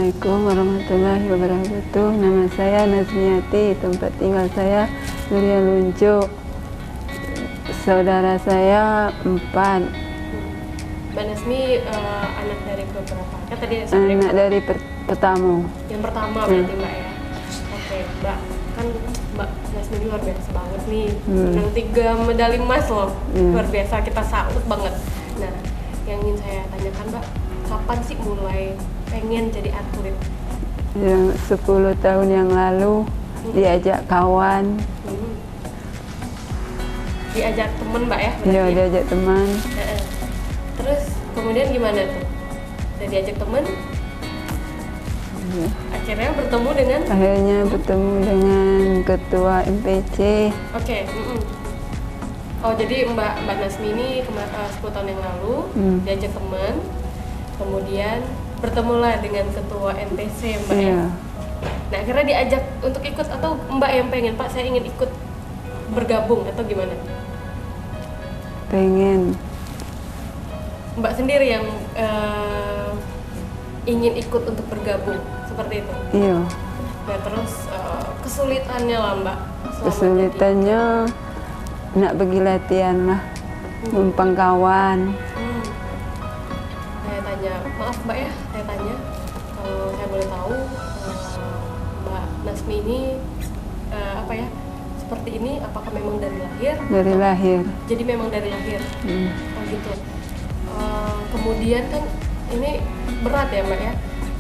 Assalamualaikum warahmatullahi wabarakatuh. Nama saya Nazmiati, tempat tinggal saya Durian Luncu. Saudara saya 4. Mbak Nazmi anak dari beberapa? Kan tadi Anak dari pertama. Yang pertama berarti Mbak ya. Oke, Mbak kan Mbak Nazmi luar biasa banget nih. Menang 3 medali emas loh. Luar biasa, kita salut banget. Nah, yang ingin saya tanyakan Mbak, kapan sih mulai pengen jadi atlet? Yang 10 tahun yang lalu diajak kawan. Diajak temen Mbak ya? Iya, diajak teman. Terus kemudian gimana tuh? Udah diajak temen? Ya. Akhirnya bertemu dengan? Akhirnya bertemu dengan ketua MPC. Oke. Oh, jadi Mbak Nazmi ini 10 tahun yang lalu diajak teman, kemudian bertemulah dengan ketua MPC Mbak ya. Nah, akhirnya diajak untuk ikut atau Mbak yang pengen, Pak saya ingin ikut bergabung atau gimana? Pengen. Mbak sendiri yang ingin ikut untuk bergabung seperti itu? Iya. Nah, terus kesulitannya lah Mbak? Kesulitannya nak pergi latihan lah, numpang kawan. Saya tanya, maaf Mbak ya, saya tanya, kalau saya boleh tahu, Mbak Nazmi ini apa ya, seperti ini, apakah memang dari lahir? Dari lahir. Jadi memang dari lahir? Oh gitu. Kemudian kan ini berat ya Mbak ya,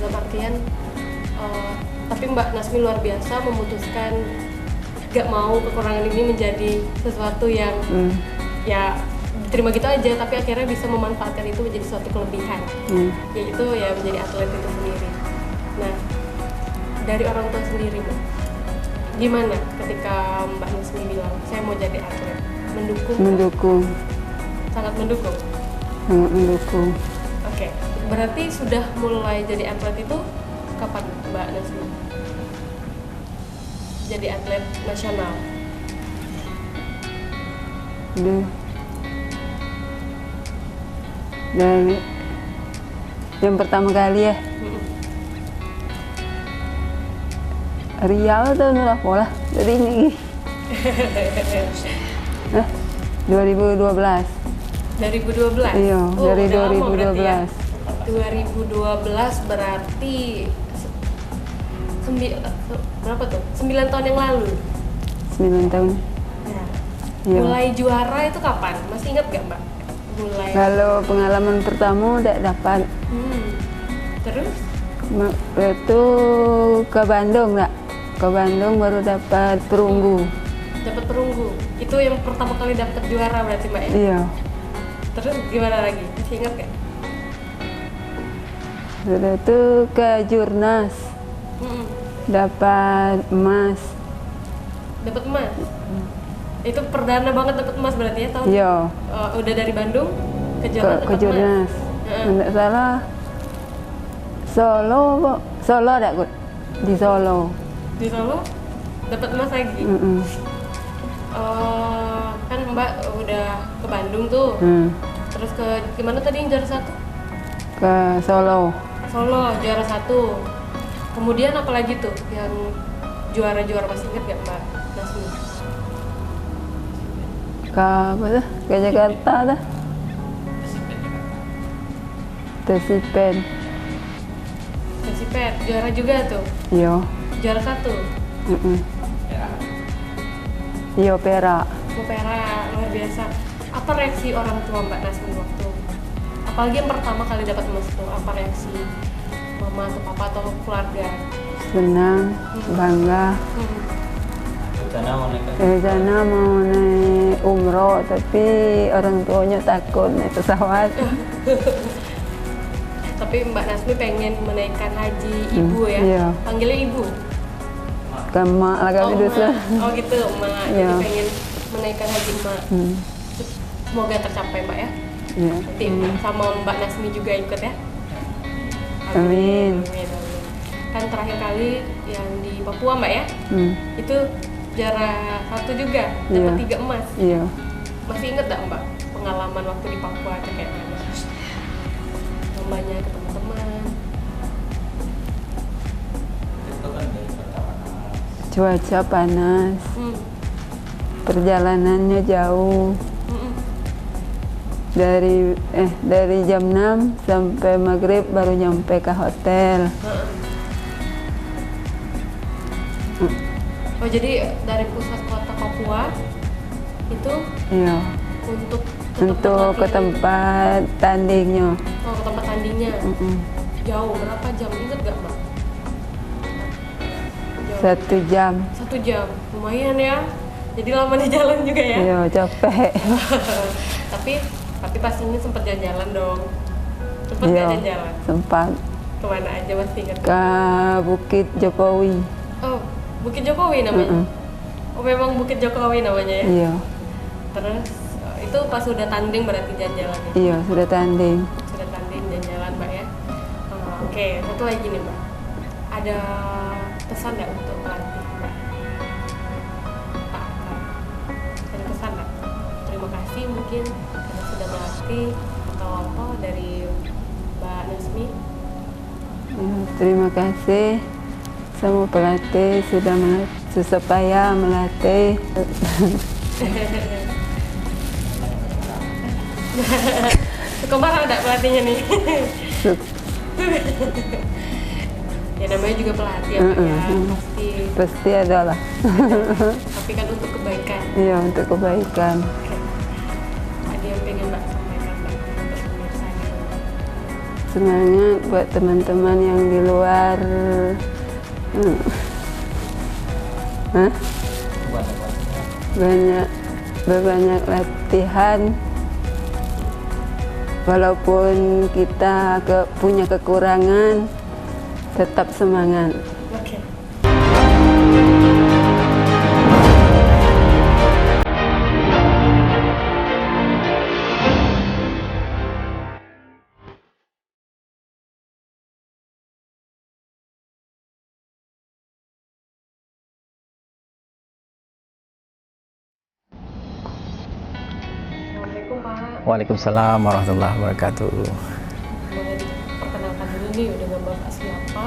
dalam artian, tapi Mbak Nazmi luar biasa memutuskan gak mau kekurangan ini menjadi sesuatu yang ya diterima gitu aja, tapi akhirnya bisa memanfaatkan itu menjadi suatu kelebihan, yaitu ya menjadi atlet itu sendiri. Nah, dari orang tua sendiri Mbak, gimana ketika Mbak Nazmi bilang saya mau jadi atlet? Mendukung? Mendukung. Sangat mendukung? Sangat mendukung. Oke, berarti sudah mulai jadi atlet itu kapan Mbak Nazmi? Jadi atlet nasional? Dari yang pertama kali ya, Riau tuh nolak bola dari ini. 2012. 2012? Iya, dari udah lama 2012. ya? 2012 berarti berapa tuh? 9 tahun yang lalu? 9 tahun. Ya. Iya. Mulai juara itu kapan? Masih ingat gak Mbak? Mulai. Kalau pengalaman pertama udah dapat. Terus? Itu ke Bandung nggak? Ke Bandung baru dapat perunggu. Dapat perunggu. Itu yang pertama kali dapat juara berarti Mbak ya? Iya. Terus gimana lagi? Masih ingat gak? Sudah itu ke Jurnas. Dapat emas. Dapat emas? Itu perdana banget dapat emas berarti ya tahun? Iya. Udah dari Bandung ke Jurnas? Ke Jurnas. Tidak salah. Solo kok. Solo ada kok. Di Solo. Di Solo dapat emas lagi. Kan Mbak udah ke Bandung tuh. Terus ke gimana tadi yang juara 1? Ke Solo. Solo juara 1. Kemudian apa lagi tuh yang juara-juara, masih ingat gak Mbak Nazmi? Ke apa tuh? Ke Jakarta dah. Tesipen. Persipet juara juga tuh. Iya. Juara 1. Iya, perak. Perak, luar biasa. Apa reaksi orang tua Mbak Nazmi waktu? Apalagi yang pertama kali dapat emas tuh, apa reaksi mama atau papa atau keluarga? Senang, bangga. Rencana mau naik umroh, tapi orang tuanya takut naik pesawat. Tapi Mbak Nazmi pengen menaikkan haji ibu ya? Iya. Panggilnya ibu? Emak lah kami dosa. Oh gitu, emak. Iya. Jadi pengen menaikkan haji emak. Semoga tercapai Mbak ya. Iya. Nanti sama Mbak Nazmi juga ikut ya. Amin. Kan terakhir kali yang di Papua Mbak ya, itu juara 1 juga, dapat 3 emas. Iya. Masih inget gak Mbak pengalaman waktu di Papua kayak mana? Lombanya ketemu teman. cuaca panas, perjalanannya jauh. Dari jam 6 sampai maghrib baru nyampe ke hotel. Oh, jadi dari pusat kota Papua itu Iya, untuk ke tempat tandingnya. Oh, ke tempat tandingnya. Jauh berapa jam, inget gak Mbak? Jauh. 1 jam. 1 jam, lumayan ya. Jadi lama di jalan juga ya. Iya, capek. tapi pastinya sempat jalan-jalan dong. Sempat Iya, jalan-jalan. sempat Kemana aja masih ingat? ke Bukit Jokowi. Oh, Bukit Jokowi namanya. Oh, memang Bukit Jokowi namanya ya. Iya. Terus itu pas udah tanding berarti jalan-jalannya. Iya, sudah tanding. Sudah tanding jalan-jalan Mbak ya. Oke, satu lagi nih Mbak. Ada pesan nggak untuk pelatih Mbak? Pak, ada pesan nggak? Terima kasih mungkin karena sudah melatih atau apa dari Mbak Nasmi. Ya, terima kasih semua pelatih sudah supaya melatih. Suka marah ada pelatihnya nih. Ya namanya juga pelatih ya, Mbak, ya. Pasti adalah. Tapi kan untuk kebaikan. Iya, untuk kebaikan. Oke. Ada yang pengen Mbak sampaikan Mbak untuk pemirsa ini? Semangat buat teman-teman yang di luar. Banyak latihan. Walaupun kita punya kekurangan, tetap semangat. Oke. Assalamualaikum Pak. Waalaikumsalam warahmatullahi wabarakatuh. Boleh diperkenalkan dulu nih dengan Bapak siapa?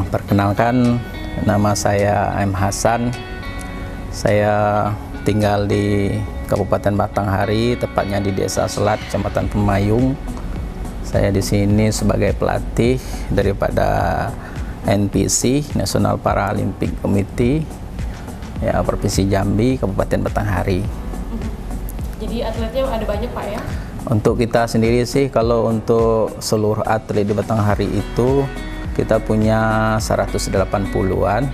Perkenalkan, nama saya M. Hasan. Saya tinggal di Kabupaten Batanghari, tepatnya di Desa Selat, Kecamatan Pemayung. Saya di sini sebagai pelatih daripada NPC, National Paralympic Committee, ya, Provinsi Jambi, Kabupaten Batanghari. Jadi atletnya ada banyak Pak ya? Untuk kita sendiri sih, kalau untuk seluruh atlet di Batanghari itu kita punya 180-an,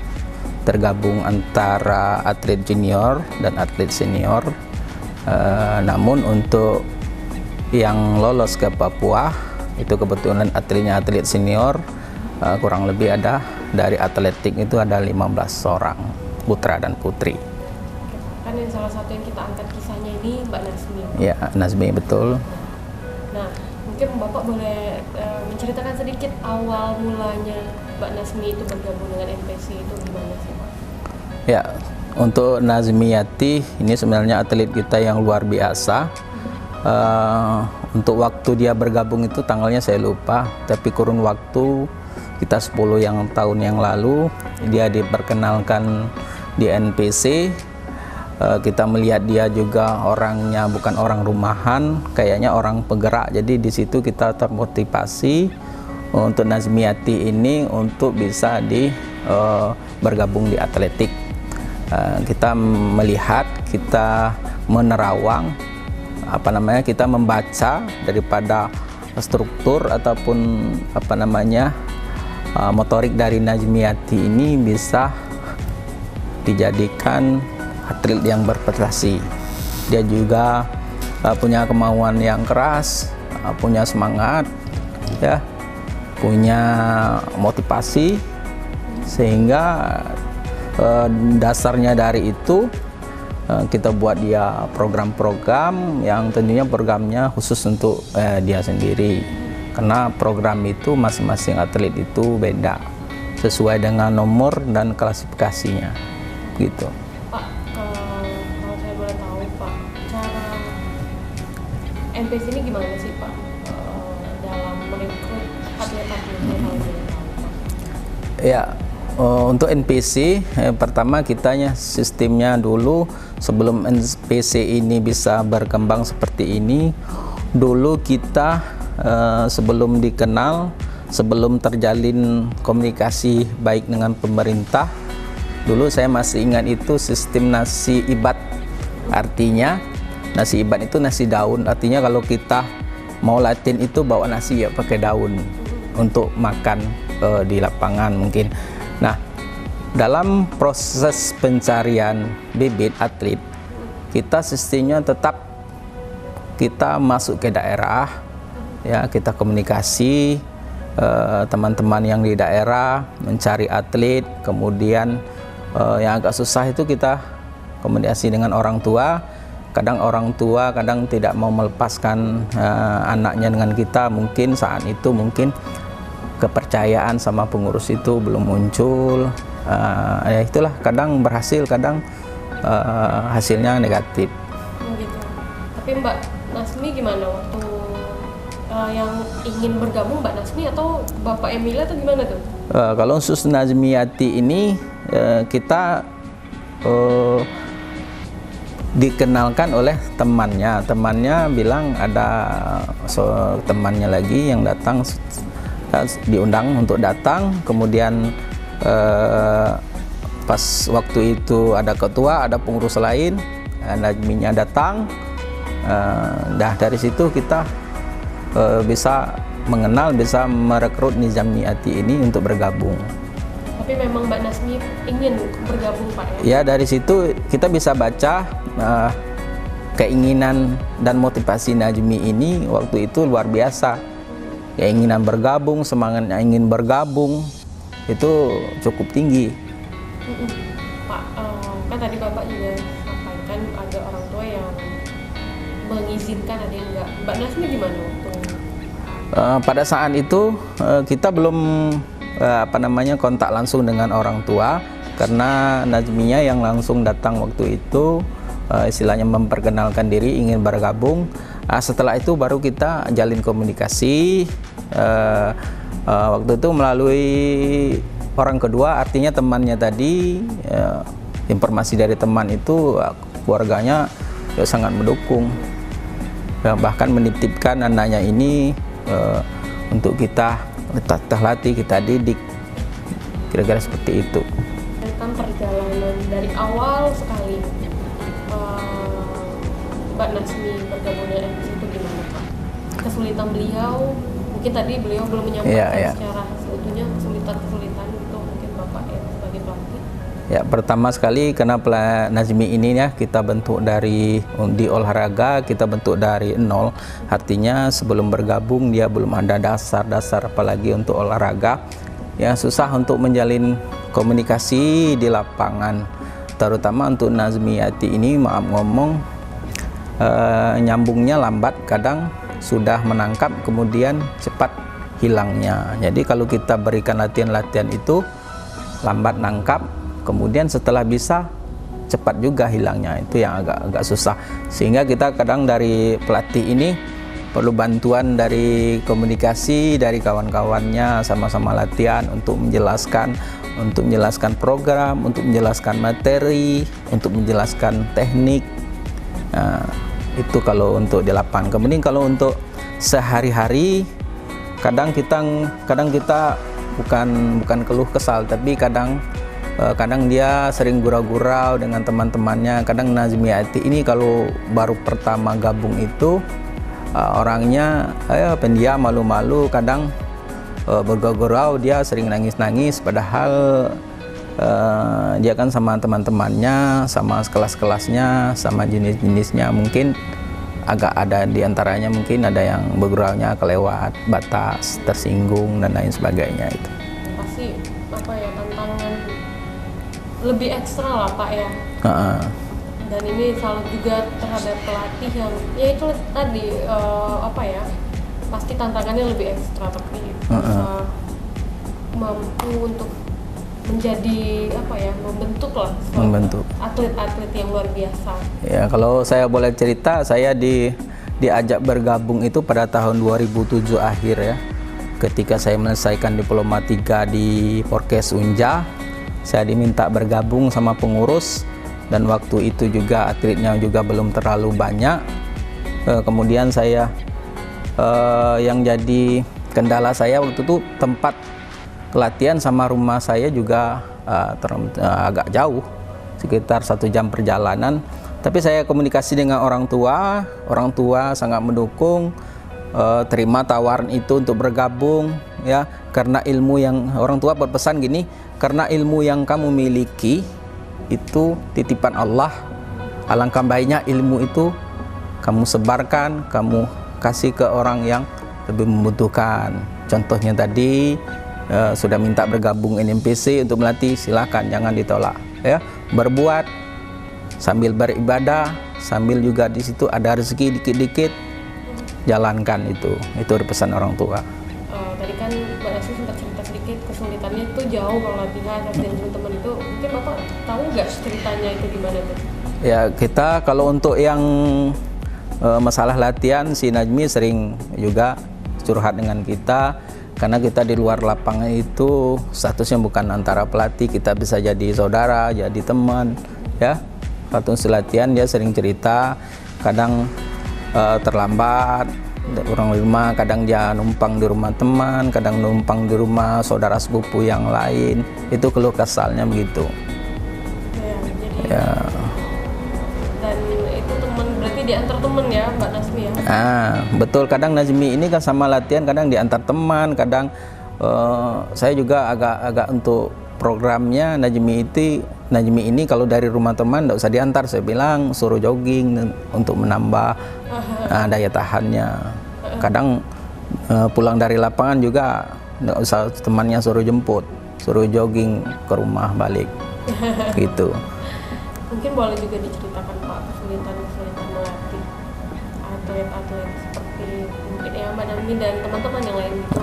tergabung antara atlet junior dan atlet senior. Namun untuk yang lolos ke Papua itu kebetulan atletnya atlet senior, kurang lebih ada dari atletik itu ada 15 orang putra dan putri. Kan yang salah satu yang kita angkat kisahnya ini Mbak Nasmi. Ya, Nasmi, betul. Nah, mungkin Bapak boleh menceritakan sedikit awal mulanya Mbak Nasmi itu bergabung dengan NPC itu gimana sih Pak? Ya, untuk Nazmiyati ini sebenarnya atlet kita yang luar biasa. Untuk waktu dia bergabung itu tanggalnya saya lupa, tapi kurun waktu kita 10 tahun yang lalu dia diperkenalkan di NPC. Kita melihat dia juga orangnya bukan orang rumahan, kayaknya orang penggerak. Jadi di situ kita termotivasi untuk Nazmiyati ini untuk bisa bergabung di atletik. Kita melihat, kita menerawang, kita membaca daripada struktur ataupun motorik dari Nazmiyati ini bisa dijadikan atlet yang berprestasi. Dia juga punya kemauan yang keras, punya semangat, ya, punya motivasi, sehingga dasarnya dari itu kita buat dia program-program yang tentunya programnya khusus untuk dia sendiri, karena program itu masing-masing atlet itu beda sesuai dengan nomor dan klasifikasinya gitu. Pak, kalau saya boleh tahu Pak, cara NPC ini gimana sih Pak dalam merekrut atlet-atletnya kalau boleh tahu Pak? Ya, Untuk NPC, pertama kitanya sistemnya dulu sebelum NPC ini bisa berkembang seperti ini, dulu kita sebelum dikenal, sebelum terjalin komunikasi baik dengan pemerintah, dulu saya masih ingat itu sistem nasi ibat. Artinya nasi ibat itu nasi daun, artinya kalau kita mau latihan itu bawa nasi ya pakai daun untuk makan di lapangan mungkin. Nah, dalam proses pencarian bibit atlet, kita sistemnya tetap kita masuk ke daerah, ya kita komunikasi teman-teman yang di daerah mencari atlet, kemudian yang agak susah itu kita komunikasi dengan orang tua. Kadang orang tua kadang tidak mau melepaskan anaknya dengan kita, mungkin saat itu mungkin kepercayaan sama pengurus itu belum muncul. Ya itulah, kadang berhasil, kadang hasilnya negatif. Gitu. Tapi Mbak Nasmi gimana waktu yang ingin bergabung, Mbak Nasmi atau Bapak Emilia atau gimana tuh? Kalau khusus Nazmiati ini kita dikenalkan oleh temannya bilang ada temannya lagi yang datang, diundang untuk datang, kemudian pas waktu itu ada ketua, ada pengurus lain, Najminya datang. Dari situ kita bisa mengenal, bisa merekrut Nazmiati ini untuk bergabung. Tapi memang Mbak Nasmi ingin bergabung Pak ya? Ya, dari situ kita bisa baca keinginan dan motivasi Najmi ini waktu itu luar biasa. Keinginan bergabung, semangatnya ingin bergabung itu cukup tinggi. Pak, kan tadi Bapak juga sampaikan ada orang tua yang mengizinkan, ada yang enggak. Mbak Nasmi gimana waktu? Pada saat itu kita belum kontak langsung dengan orang tua, karena Najminya yang langsung datang waktu itu, istilahnya memperkenalkan diri ingin bergabung. Setelah itu baru kita jalin komunikasi. Waktu itu melalui orang kedua, artinya temannya tadi, informasi dari teman itu keluarganya sangat mendukung, bahkan menitipkan anaknya ini untuk kita latih, kita didik, kira-kira seperti itu. Tentang perjalanan dari awal sekali Mbak Nasmi bergabung dengan NPC itu gimana Pak? Kesulitan beliau, mungkin tadi beliau belum menyampaikan secara seutuhnya kesulitan itu mungkin Bapak ya sebagai pelatih. Ya, pertama sekali karena Nazmi ini ya kita bentuk di olahraga, kita bentuk dari nol. Artinya sebelum bergabung dia belum ada dasar-dasar apalagi untuk olahraga. Ya, susah untuk menjalin komunikasi di lapangan. Terutama untuk Nazmiati ini, maaf ngomong, nyambungnya lambat, kadang sudah menangkap kemudian cepat hilangnya. Jadi kalau kita berikan latihan-latihan itu lambat nangkap, kemudian setelah bisa cepat juga hilangnya, itu yang agak susah. Sehingga kita kadang dari pelatih ini perlu bantuan dari komunikasi dari kawan-kawannya, sama-sama latihan untuk menjelaskan program, untuk menjelaskan materi, untuk menjelaskan teknik. Itu kalau untuk di lapangan. Kemudian kalau untuk sehari-hari kadang kita bukan keluh kesal, tapi kadang dia sering gurau-gurau dengan teman-temannya. Kadang Nazmiati ini kalau baru pertama gabung itu orangnya pendiam, malu-malu, kadang bergurau, dia sering nangis-nangis, padahal dia kan sama teman-temannya, sama kelas-kelasnya, sama jenis-jenisnya, mungkin agak ada di antaranya, mungkin ada yang berguraunya kelewat batas, tersinggung dan lain sebagainya. Itu pasti tantangan lebih ekstra lah Pak ya. Dan ini salut juga terhadap pelatih yang ya itu tadi pasti tantangannya lebih ekstra, tapi bisa mampu untuk menjadi membentuk atlet-atlet yang luar biasa. Ya, kalau saya boleh cerita, saya diajak bergabung itu pada tahun 2007 akhir ya. Ketika saya menyelesaikan diploma 3 di Porkes Unja, saya diminta bergabung sama pengurus, dan waktu itu juga atletnya juga belum terlalu banyak. Kemudian saya yang jadi kendala saya waktu itu tempat latihan sama rumah saya juga agak jauh, sekitar 1 jam perjalanan. Tapi saya komunikasi dengan orang tua sangat mendukung, terima tawaran itu untuk bergabung, ya, karena ilmu yang orang tua berpesan gini, karena ilmu yang kamu miliki itu titipan Allah, alangkah baiknya ilmu itu kamu sebarkan, kamu kasih ke orang yang lebih membutuhkan. Contohnya tadi sudah minta bergabung NMPC untuk melatih, silakan, jangan ditolak, ya. Berbuat sambil beribadah, sambil juga di situ ada rezeki dikit-dikit, jalankan itu pesan orang tua. Tadi kan Mbak Nasmi sempat cerita sedikit kesulitannya itu jauh kalau latihan dan teman-teman itu, mungkin Bapak tahu nggak ceritanya itu gimana tuh? Ya, kita kalau untuk yang masalah latihan, si Najmi sering juga curhat dengan kita, karena kita di luar lapangan itu statusnya bukan antara pelatih, kita bisa jadi saudara, jadi teman, ya. Waktu latihan dia sering cerita, kadang terlambat orang rumah, kadang dia numpang di rumah teman, kadang numpang di rumah saudara sepupu yang lain, itu keluh kesalnya begitu. Ya. Dan itu teman, berarti diantar teman ya Mbak Nasmi ya? Betul, kadang Najmi ini kan sama latihan kadang diantar teman, kadang saya juga agak untuk programnya Najmi ini kalau dari rumah teman tidak usah diantar, saya bilang suruh jogging untuk menambah daya tahannya. Kadang pulang dari lapangan juga tidak usah temannya suruh jemput, suruh jogging ke rumah balik gitu. Mungkin boleh juga diceritakan Pak kesulitan melatih atlet-atlet seperti mungkin ya Mbak Nasmi dan teman-teman yang lain gitu.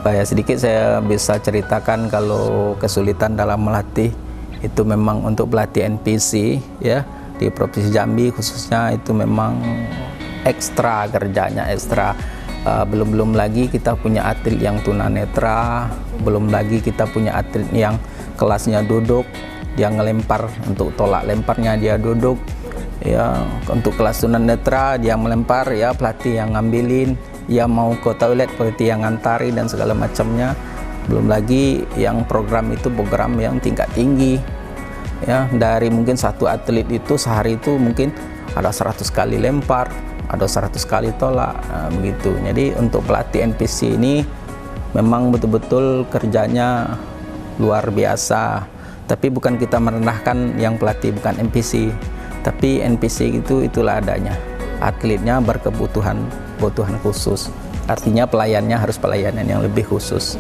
Ya, sedikit saya bisa ceritakan kalau kesulitan dalam melatih itu memang untuk pelatih NPC, ya, di Provinsi Jambi khususnya itu memang ekstra kerjanya, ekstra. Belum lagi kita punya atlet yang tunanetra, belum lagi kita punya atlet yang kelasnya duduk, dia ngelempar, untuk tolak lemparnya dia duduk, ya. Untuk kelas tunanetra dia melempar, ya pelatih yang ngambilin, ya mau ke toilet pelatih yang ngantari dan segala macamnya. Belum lagi yang program itu program yang tingkat tinggi, ya, dari mungkin satu atlet itu sehari itu mungkin ada 100 kali lempar, ada 100 kali tolak, begitu. Jadi untuk pelatih NPC ini memang betul-betul kerjanya luar biasa. Tapi bukan kita merendahkan yang pelatih bukan NPC, tapi NPC itu itulah adanya. Atletnya berkebutuhan khusus, artinya pelayannya harus pelayanan yang lebih khusus.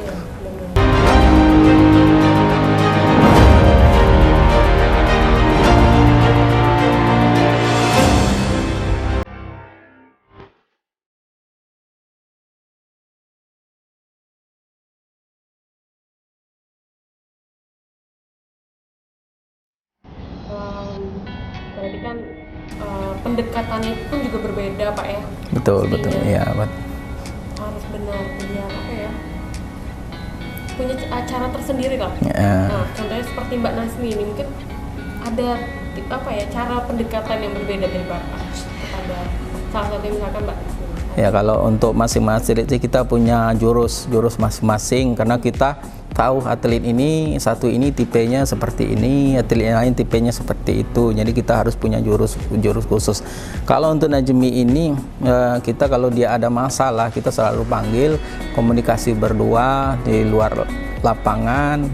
Berarti kan pendekatannya pun juga berbeda Pak ya? Betul, ya. Harus benar dia apa ya? Punya acara tersendiri lah. Nah, contohnya seperti Mbak Nasmi ini mungkin ada apa ya, cara pendekatan yang berbeda dari Bapak kepada salah satu misalkan Mbak Nasmi. Ya, kalau untuk masing-masing itu kita punya jurus masing-masing, karena kita tahu atlet ini satu ini tipenya seperti ini, atlet yang lain tipenya seperti itu. Jadi kita harus punya jurus khusus. Kalau untuk Najmi ini kita kalau dia ada masalah kita selalu panggil, komunikasi berdua di luar lapangan,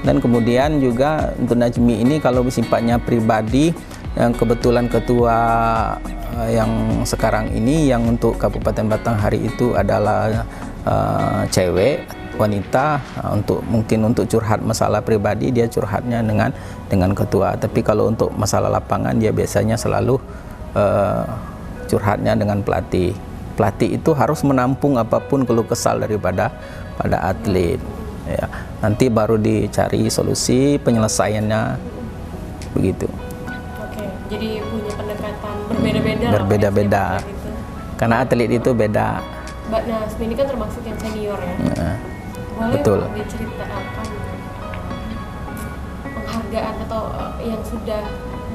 dan kemudian juga untuk Najmi ini kalau sifatnya pribadi, yang kebetulan ketua yang sekarang ini yang untuk Kabupaten Batanghari itu adalah cewek, wanita, mungkin untuk curhat masalah pribadi dia curhatnya dengan ketua. Tapi kalau untuk masalah lapangan dia biasanya selalu curhatnya dengan pelatih. Pelatih itu harus menampung apapun keluh kesal pada atlet. Ya, nanti baru dicari solusi penyelesaiannya begitu. Oke, jadi punya pendekatan berbeda-beda. Gitu. Karena atlet itu beda. Mbak Nasmi ini kan termasuk yang senior ya. Boleh Betul. Pak diceritakan penghargaan atau yang sudah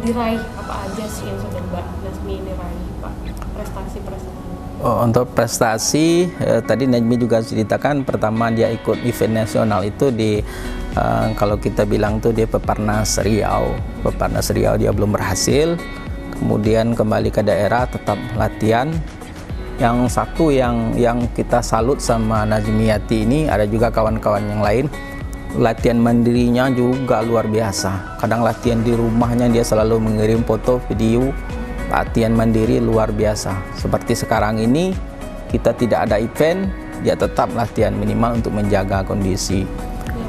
diraih apa aja sih yang sudah Mbak Nazmi ini raih Pak, prestasi-prestasi? Untuk prestasi tadi Najmi juga ceritakan, pertama dia ikut event nasional itu di kalau kita bilang tuh dia Peparnas Riau. Peparnas Riau dia belum berhasil, kemudian kembali ke daerah tetap latihan. Yang satu yang kita salut sama Nazmiyati ini, ada juga kawan-kawan yang lain, latihan mandirinya juga luar biasa. Kadang latihan di rumahnya dia selalu mengirim foto, video, latihan mandiri luar biasa. Seperti sekarang ini kita tidak ada event, dia tetap latihan minimal untuk menjaga kondisi.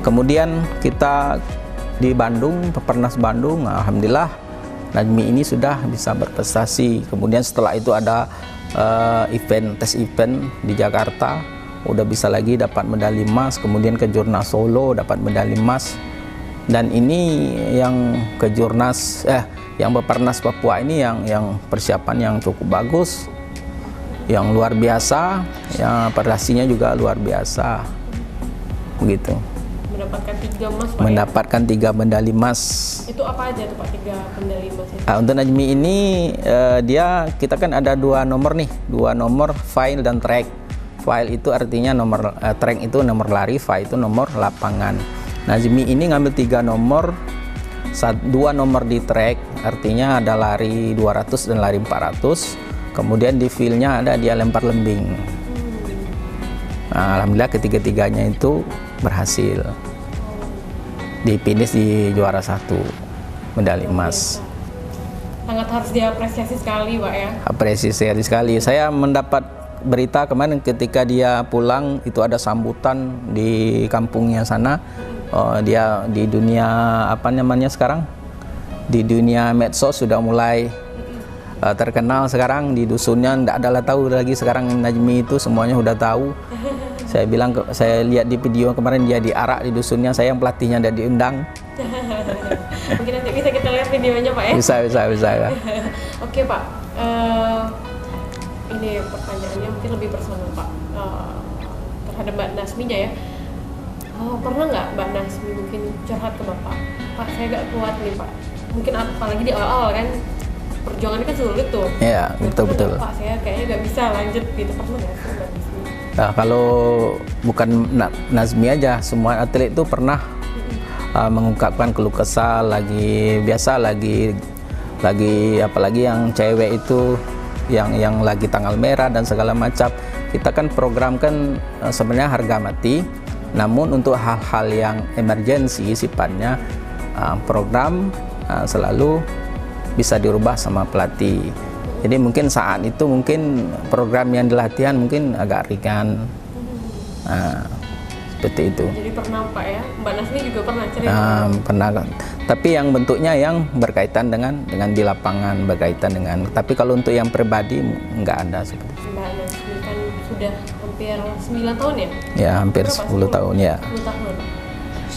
Kemudian kita di Bandung, Peparnas Bandung, alhamdulillah Najmi ini sudah bisa berprestasi. Kemudian setelah itu ada tes event di Jakarta, udah bisa lagi dapat medali emas. Kemudian ke Jurnas Solo dapat medali emas. Dan ini yang ke Jurnas yang Peparnas Papua ini yang persiapan yang cukup bagus, yang luar biasa, yang prestasinya juga luar biasa, begitu. Mendapatkan 3 emas Pak. Mendapatkan 3 medali emas. Itu apa aja tuh Pak 3 medali emas itu? Untuk Najmi ini kita kan ada 2 nomor nih, 2 nomor file dan track. File itu artinya nomor track itu nomor lari, file itu nomor lapangan. Najmi ini ngambil 3 nomor. 2 nomor di track, artinya ada lari 200 dan lari 400. Kemudian di fieldnya ada dia lempar lembing. Nah, alhamdulillah ketiga-tiganya itu berhasil. Di finish di juara 1, medali emas. Sangat harus diapresiasi sekali Pak ya. Apresiasi sekali. Saya mendapat berita kemarin ketika dia pulang itu ada sambutan di kampungnya sana. Dia di dunia apa namanya sekarang, di dunia medsos sudah mulai terkenal sekarang. Di dusunnya tidak ada lah tahu lagi sekarang Najmi itu semuanya sudah tahu. Saya bilang, saya lihat di video kemarin dia diarak di dusunnya, saya yang pelatihnya tidak diundang. Mungkin nanti bisa kita lihat videonya Pak ya. Bisa ya. Oke Pak, ini pertanyaannya mungkin lebih personal Pak, terhadap Mbak Nazminya ya. Pernah nggak Mbak Nazmi mungkin curhat ke Bapak, Pak saya nggak kuat nih Pak, mungkin apalagi di awal-awal kan perjuangannya kan sulit tuh. Iya, betul. Pak saya kayaknya nggak bisa lanjut gitu, pernah nggak sih Mbak Nazmi? Nah, kalau bukan Nazmi aja, semua atlet itu pernah mengungkapkan keluh kesah, lagi apalagi yang cewek itu yang lagi tanggal merah dan segala macam. Kita kan program kan sebenarnya harga mati. Namun untuk hal-hal yang emergensi sifatnya, program selalu bisa dirubah sama pelatih. Jadi mungkin saat itu mungkin program yang dilatihan mungkin agak ringan. Seperti itu. Jadi pernah Pak ya, Mbak Nazmi juga pernah cerita? Pernah. Tapi yang bentuknya yang berkaitan dengan di lapangan, berkaitan dengan. Tapi kalau untuk yang pribadi nggak ada seperti itu. Mbak Nazmi kan sudah hampir 9 tahun ya? Ya, hampir 10 tahun ya. 10 tahun.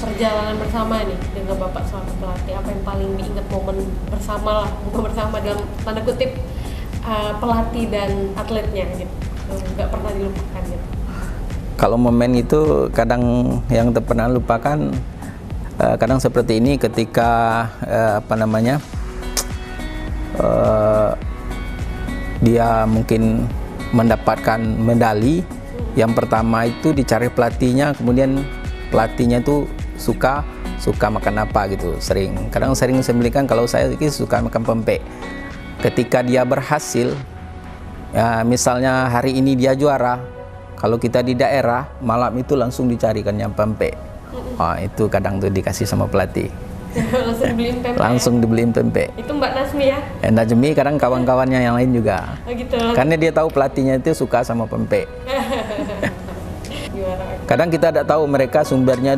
Perjalanan bersama nih dengan Bapak selaku pelatih, apa yang paling diingat momen bersama lah, bukan bersama dalam tanda kutip pelatih dan atletnya gitu, nggak pernah dilupakan gitu. Kalau momen itu kadang yang tak pernah lupakan, kadang seperti ini ketika dia mungkin mendapatkan medali. Yang pertama itu dicari pelatihnya, kemudian pelatihnya itu suka makan apa gitu. Kadang sering saya belikan, kalau saya suka makan pempek. Ketika dia berhasil, ya misalnya hari ini dia juara, kalau kita di daerah malam itu langsung dicarikannya pempek. Itu kadang tuh dikasih sama pelatih. Langsung dibeliin pempek. Langsung dibeliin pempek. Itu Mbak Nazmi ya? Najmi kadang kawan-kawannya yang lain juga. Gitu. Karena dia tahu pelatihnya itu suka sama pempek. Kadang kita tidak tahu mereka sumbernya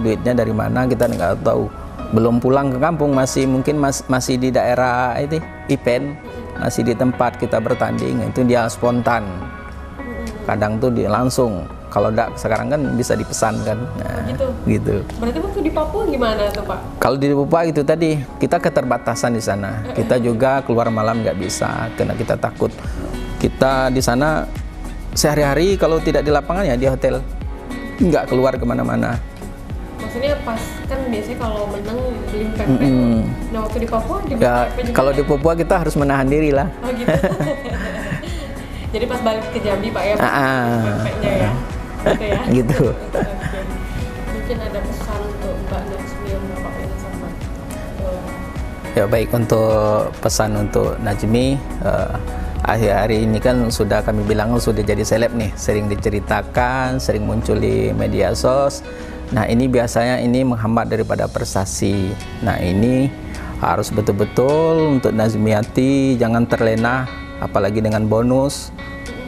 duitnya dari mana, kita nggak tahu. Belum pulang ke kampung, masih di daerah itu event, masih di tempat kita bertanding, itu dia spontan. Kadang tuh dia langsung. Kalau enggak sekarang kan bisa dipesan kan. Nah, gitu. Berarti waktu di Papua gimana tuh Pak? Kalau di Papua itu tadi kita keterbatasan di sana. Kita juga keluar malam nggak bisa karena kita takut. Kita di sana sehari-hari kalau tidak di lapangan ya di hotel. nggak keluar kemana-mana. Maksudnya pas kan biasanya kalau menang beli pempek. Nah waktu di Papua di Ya, pempek juga kalau ya? di Papua kita harus menahan diri lah. Oh gitu. Jadi pas balik ke Jambi Pak ya, pempeknya ya. Gitu ya. Gitu. Oke. Mungkin ada pesan untuk Mbak Najmi yang Bapak pengen sampaikan. Ya baik, untuk pesan untuk Najmi, akhir-hari ini kan sudah kami bilang sudah jadi seleb nih, sering diceritakan, sering muncul di media sos. Nah ini biasanya ini menghambat daripada prestasi. Nah ini harus betul-betul untuk Nazmiati jangan terlena, apalagi dengan bonus.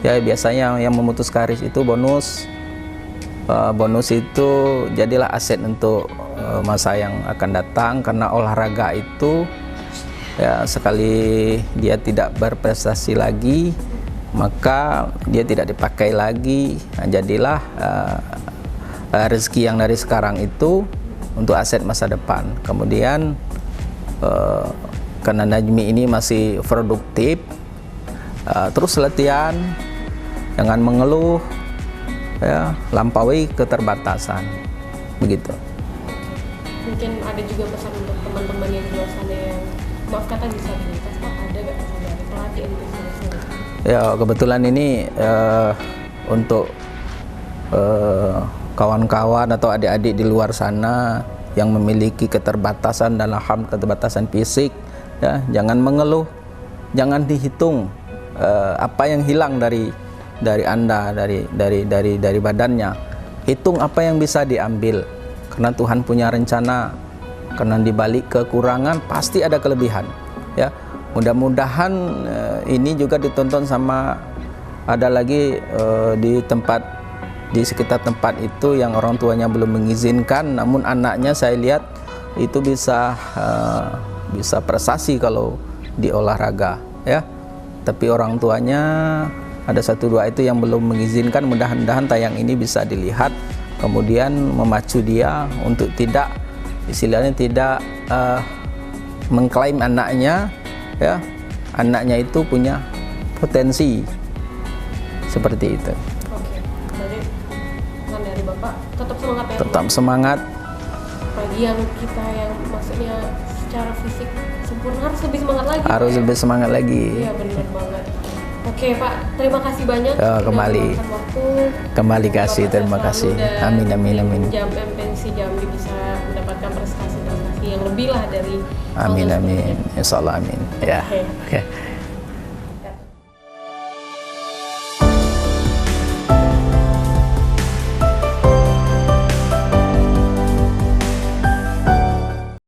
Ya biasanya yang memutus karir itu bonus. Bonus itu jadilah aset untuk masa yang akan datang, karena olahraga itu ya sekali dia tidak berprestasi lagi maka dia tidak dipakai lagi. Nah, jadilah rezeki yang dari sekarang itu untuk aset masa depan. Kemudian karena Najmi ini masih produktif, terus latihan, jangan mengeluh, ya, lampaui keterbatasan, begitu. Mungkin ada juga pesan untuk teman-teman yang di luar sana yang maaf kata disabilitas, Pak, ada nggak pesan dari pelatih untuk sini? Ya kebetulan ini untuk kawan-kawan atau adik-adik di luar sana yang memiliki keterbatasan dalam hal keterbatasan fisik, ya jangan mengeluh, jangan dihitung apa yang hilang dari Anda, dari badannya. Hitung apa yang bisa diambil, karena Tuhan punya rencana, karena di balik kekurangan pasti ada kelebihan, ya. Mudah-mudahan ini juga ditonton sama ada lagi di sekitar tempat itu yang orang tuanya belum mengizinkan, namun anaknya saya lihat itu bisa prestasi kalau di olahraga, ya. Tapi orang tuanya ada 1-2 itu yang belum mengizinkan. Mudah-mudahan tayang ini bisa dilihat, kemudian memacu dia untuk tidak, istilahnya tidak mengklaim anaknya, ya, anaknya itu punya potensi seperti itu. Oke, jadi pesan dari Bapak tetap semangat ya. Tetap semangat. Bagi yang kita yang maksudnya secara fisik sempurna harus lebih semangat lagi. Harus lebih semangat lagi. Iya benar banget. Oke Pak, terima kasih banyak. Kembali. Kembali kasih, terima kasih. Amin amin amin. MPNC Jambi bisa mendapatkan prestasi yang lebih lah dari. Amin amin. Insyaallah amin. Ya. Oke.